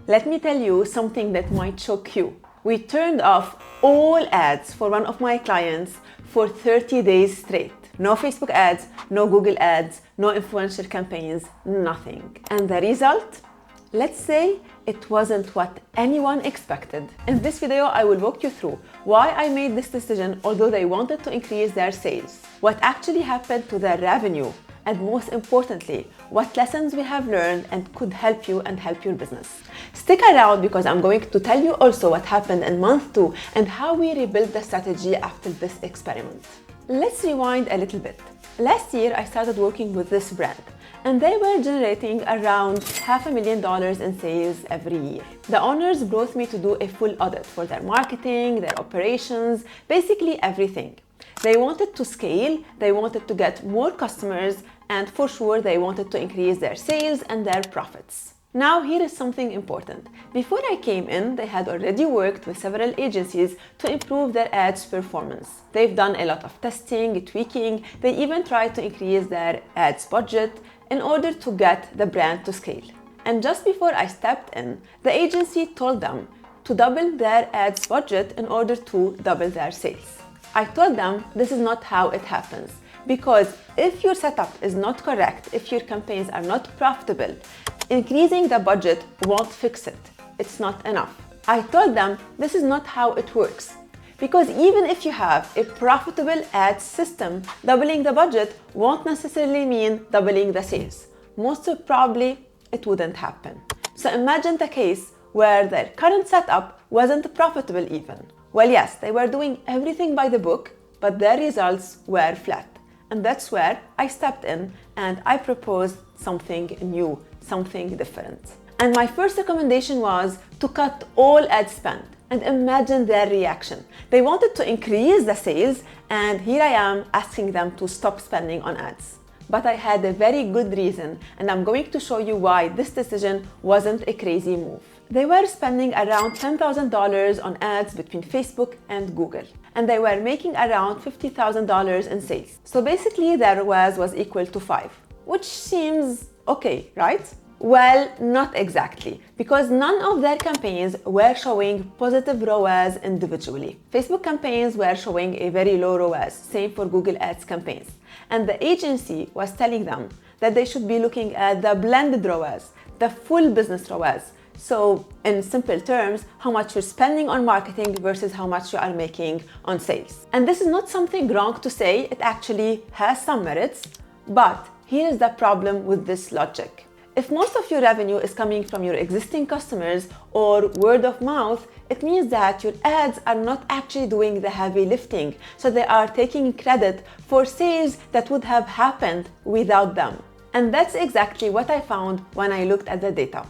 Let me tell you something that might shock you. We turned off all ads for one of my clients for 30 days straight. No Facebook ads, no Google ads, no influencer campaigns, nothing. And the result? Let's say it wasn't what anyone expected. In this video, I will walk you through why I made this decision although they wanted to increase their sales, what actually happened to their revenue, and most importantly, what lessons we have learned and could help you and help your business. Stick around because I'm going to tell you also what happened in month 2 and how we rebuilt the strategy after this experiment. Let's rewind a little bit. Last year, I started working with this brand, and they were generating around $500,000 in sales every year. The owners brought me to do a full audit for their marketing, their operations, basically everything. They wanted to scale, they wanted to get more customers, and for sure they wanted to increase their sales and their profits. Now here is something important. Before I came in, they had already worked with several agencies to improve their ads performance. They've done a lot of testing, tweaking, they even tried to increase their ads budget in order to get the brand to scale. And just before I stepped in, the agency told them to double their ads budget in order to double their sales. I told them this is not how it happens, because if your setup is not correct, if your campaigns are not profitable, increasing the budget won't fix it. It's not enough. I told them this is not how it works, because even if you have a profitable ad system, doubling the budget won't necessarily mean doubling the sales. Most probably, it wouldn't happen. So imagine the case where their current setup wasn't profitable even. Well, yes, they were doing everything by the book, but their results were flat. And that's where I stepped in and I proposed something new, something different. And my first recommendation was to cut all ad spend. And imagine their reaction. They wanted to increase the sales, and here I am asking them to stop spending on ads. But I had a very good reason, and I'm going to show you why this decision wasn't a crazy move. They were spending around $10,000 on ads between Facebook and Google, and they were making around $50,000 in sales. So basically their ROAS was equal to 5, which seems okay, right? Well, not exactly, because none of their campaigns were showing positive ROAS individually. Facebook campaigns were showing a very low ROAS, same for Google Ads campaigns. And the agency was telling them that they should be looking at the blended ROAS, the full business ROAS. So in simple terms, how much you're spending on marketing versus how much you are making on sales. And this is not something wrong to say, it actually has some merits, but here is the problem with this logic. If most of your revenue is coming from your existing customers or word of mouth, it means that your ads are not actually doing the heavy lifting, so they are taking credit for sales that would have happened without them. And that's exactly what I found when I looked at the data.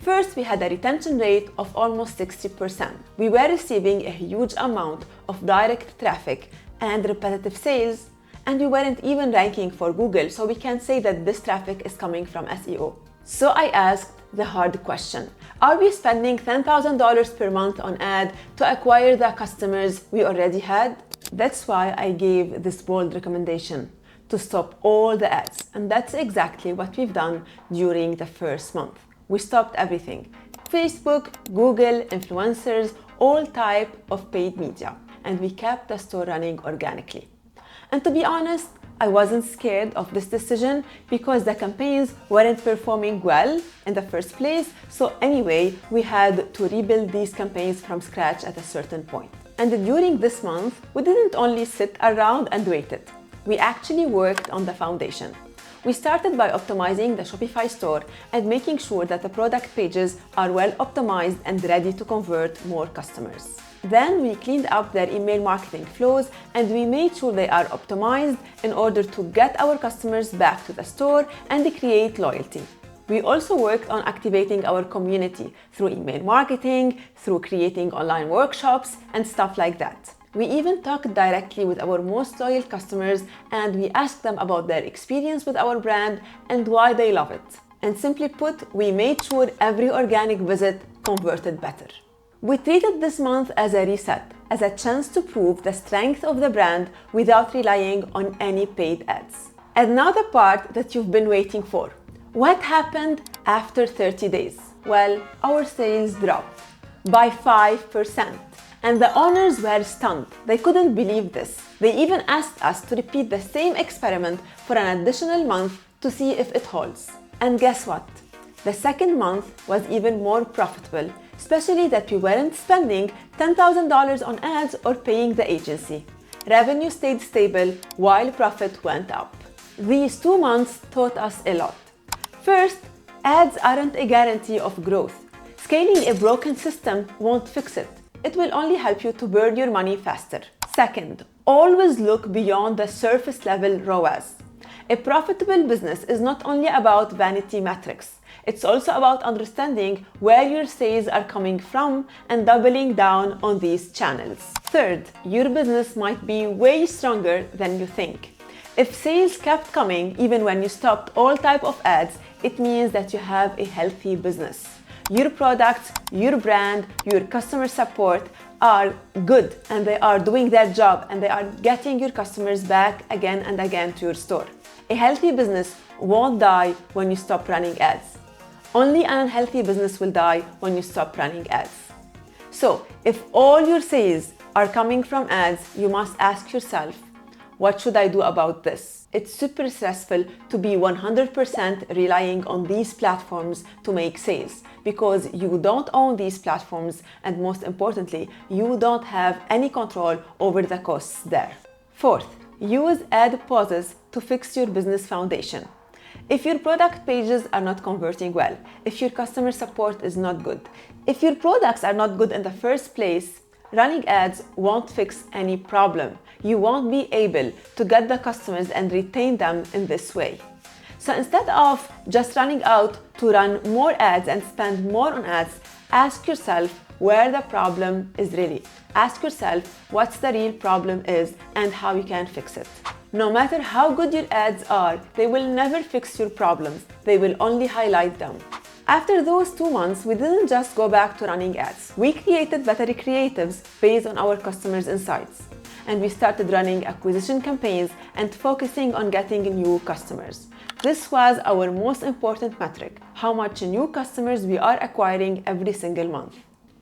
First, we had a retention rate of almost 60%. We were receiving a huge amount of direct traffic and repetitive sales, and we weren't even ranking for Google, so we can say that this traffic is coming from SEO. So I asked the hard question. Are we spending $10,000 per month on ad to acquire the customers we already had? That's why I gave this bold recommendation to stop all the ads. And that's exactly what we've done during the first month. We stopped everything. Facebook, Google, influencers, all type of paid media. And we kept the store running organically. And to be honest, I wasn't scared of this decision because the campaigns weren't performing well in the first place. So anyway, we had to rebuild these campaigns from scratch at a certain point. And during this month, we didn't only sit around and waited. We actually worked on the foundation. We started by optimizing the Shopify store and making sure that the product pages are well optimized and ready to convert more customers. Then we cleaned up their email marketing flows and we made sure they are optimized in order to get our customers back to the store and create loyalty. We also worked on activating our community through email marketing, through creating online workshops and stuff like that. We even talked directly with our most loyal customers and we asked them about their experience with our brand and why they love it. And simply put, we made sure every organic visit converted better. We treated this month as a reset, as a chance to prove the strength of the brand without relying on any paid ads. And now the part that you've been waiting for. What happened after 30 days? Well, our sales dropped by 5%. And the owners were stunned. They couldn't believe this. They even asked us to repeat the same experiment for an additional month to see if it holds. And guess what? The second month was even more profitable, especially that we weren't spending $10,000 on ads or paying the agency. Revenue stayed stable while profit went up. These 2 months taught us a lot. First, ads aren't a guarantee of growth. Scaling a broken system won't fix it. It will only help you to burn your money faster. Second, always look beyond the surface level ROAS. A profitable business is not only about vanity metrics. It's also about understanding where your sales are coming from and doubling down on these channels. Third, your business might be way stronger than you think. If sales kept coming even when you stopped all type of ads, it means that you have a healthy business. Your products, your brand, your customer support are good and they are doing their job and they are getting your customers back again and again to your store. A healthy business won't die when you stop running ads. Only an unhealthy business will die when you stop running ads. So, if all your sales are coming from ads, you must ask yourself, what should I do about this? It's super stressful to be 100% relying on these platforms to make sales because you don't own these platforms and most importantly, you don't have any control over the costs there. Fourth, use ad pauses to fix your business foundation. If your product pages are not converting well, if your customer support is not good, if your products are not good in the first place, running ads won't fix any problem. You won't be able to get the customers and retain them in this way. So instead of just running out to run more ads and spend more on ads, ask yourself where the problem is really. Ask yourself what's the real problem is and how you can fix it. No matter how good your ads are, they will never fix your problems. They will only highlight them. After those 2 months, we didn't just go back to running ads. We created better creatives based on our customers' insights. And we started running acquisition campaigns and focusing on getting new customers. This was our most important metric, how much new customers we are acquiring every single month.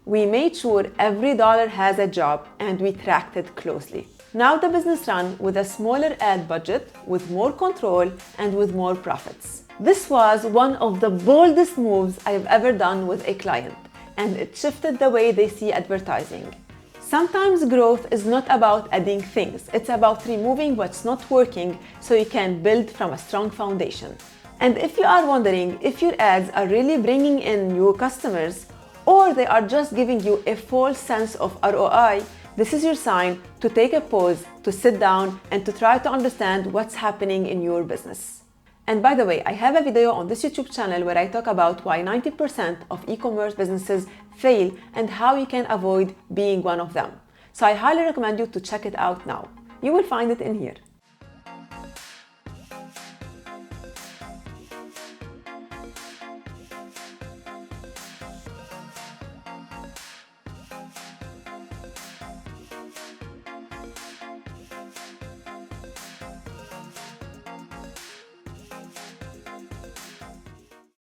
We made sure every dollar has a job and we tracked it closely. Now the business ran with a smaller ad budget, with more control and with more profits. This was one of the boldest moves I've ever done with a client, and it shifted the way they see advertising. Sometimes growth is not about adding things, it's about removing what's not working so you can build from a strong foundation. And if you are wondering if your ads are really bringing in new customers or they are just giving you a false sense of ROI, this is your sign to take a pause, to sit down and to try to understand what's happening in your business. And by the way, I have a video on this YouTube channel where I talk about why 90% of e-commerce businesses fail and how you can avoid being one of them. So I highly recommend you to check it out now. You will find it in here.